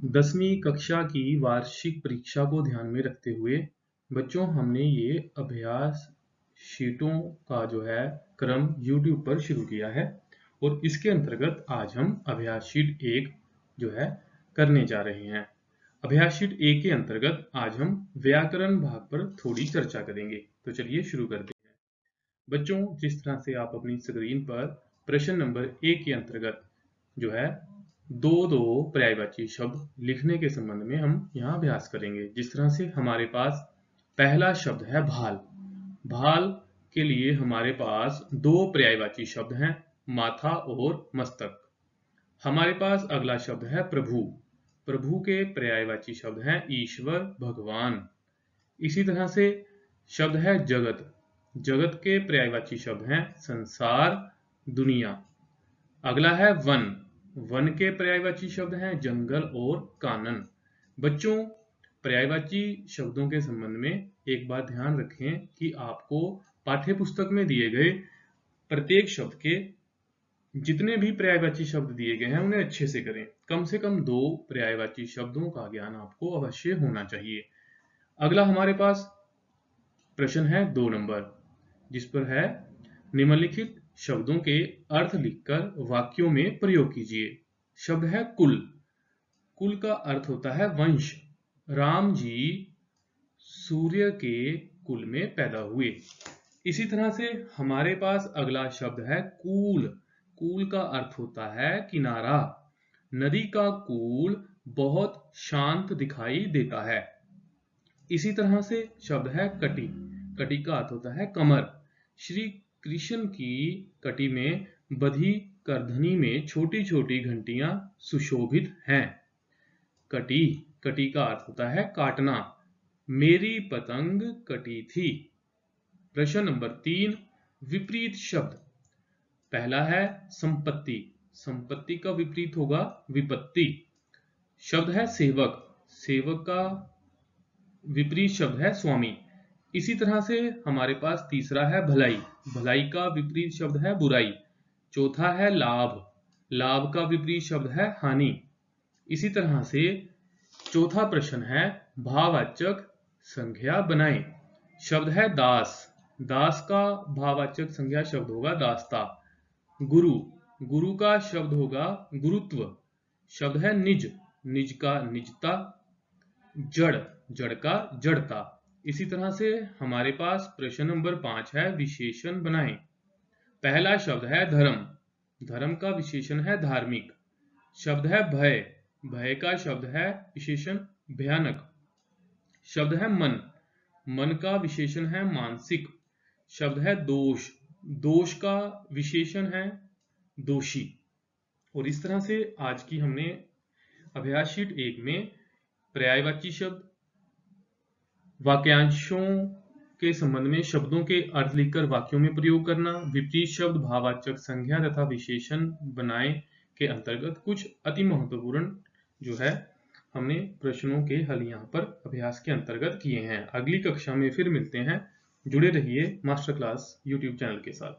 10वीं कक्षा की वार्षिक परीक्षा को ध्यान में रखते हुए बच्चों हमने ये अभ्यास शीटों का जो है क्रम YouTube पर शुरू किया है और इसके अंतर्गत आज हम अभ्यास शीट 1 जो है करने जा रहे हैं। अभ्यास शीट 1 के अंतर्गत आज हम व्याकरण भाग पर थोड़ी चर्चा करेंगे। तो चलिए शुरू करते हैं। बच्चों, जिस तरह से आप अपनी स्क्रीन पर प्रश्न नंबर 1 के अंतर्गत जो है दो पर्यायवाची शब्द लिखने के संबंध में हम यहाँ अभ्यास करेंगे। जिस तरह से हमारे पास पहला शब्द है भाल। भाल के लिए हमारे पास दो पर्यायवाची शब्द हैं, माथा और मस्तक। हमारे पास अगला शब्द है प्रभु। प्रभु के पर्यायवाची शब्द हैं ईश्वर, भगवान। इसी तरह से शब्द है जगत। जगत के पर्यायवाची शब्द हैं संसार, दुनिया। अगला है वन। वन के पर्यायवाची शब्द हैं जंगल और कानन। बच्चों, पर्यायवाची शब्दों के संबंध में एक बात ध्यान रखें कि आपको पाठ्य पुस्तक में दिए गए प्रत्येक शब्द के जितने भी पर्यायवाची शब्द दिए गए हैं उन्हें अच्छे से करें। कम से कम 2 पर्यायवाची शब्दों का ज्ञान आपको अवश्य होना चाहिए। अगला हमारे पास प्रश्न है 2 नंबर, जिस पर है निम्नलिखित शब्दों के अर्थ लिखकर वाक्यों में प्रयोग कीजिए। शब्द है कुल। कुल का अर्थ होता है वंश। राम जी सूर्य के कुल में पैदा हुए। इसी तरह से हमारे पास अगला शब्द है कूल। कूल का अर्थ होता है किनारा। नदी का कूल बहुत शांत दिखाई देता है। इसी तरह से शब्द है कटी। कटी का अर्थ होता है कमर। श्री कृष्ण की कटी में बधी करधनी में छोटी छोटी घंटियां सुशोभित हैं। कटी, कटी का अर्थ होता है काटना। मेरी पतंग कटी थी। प्रश्न नंबर 3, विपरीत शब्द। पहला है संपत्ति। संपत्ति का विपरीत होगा विपत्ति। शब्द है सेवक। सेवक का विपरीत शब्द है स्वामी। इसी तरह से हमारे पास तीसरा है भलाई। भलाई का विपरीत शब्द है बुराई। चौथा है लाभ। लाभ का विपरीत शब्द है हानि। इसी तरह से चौथा प्रश्न है भाववाचक संज्ञा बनाएं। शब्द है दास। दास का भाववाचक संज्ञा शब्द होगा दासता। गुरु, गुरु का शब्द होगा गुरुत्व। शब्द है निज। निज का निजता। जड़, जड़ का जड़ता। इसी तरह से हमारे पास प्रश्न नंबर 5 है विशेषण बनाएं। पहला शब्द है धर्म। धर्म का विशेषण है धार्मिक। शब्द है भय। भय का शब्द है विशेषण भयानक। शब्द है मन। मन का विशेषण है मानसिक। शब्द है दोष। दोष का विशेषण है दोषी। और इस तरह से आज की हमने अभ्यास शीट 1 में पर्यायवाची शब्द, वाक्यांशों के संबंध में शब्दों के अर्थ लिखकर वाक्यों में प्रयोग करना, विपरीत शब्द, भाववाचक संज्ञा तथा विशेषण बनाएं के अंतर्गत कुछ अति महत्वपूर्ण जो है हमने प्रश्नों के हल यहाँ पर अभ्यास के अंतर्गत किए हैं। अगली कक्षा में फिर मिलते हैं। जुड़े रहिए मास्टर क्लास YouTube चैनल के साथ।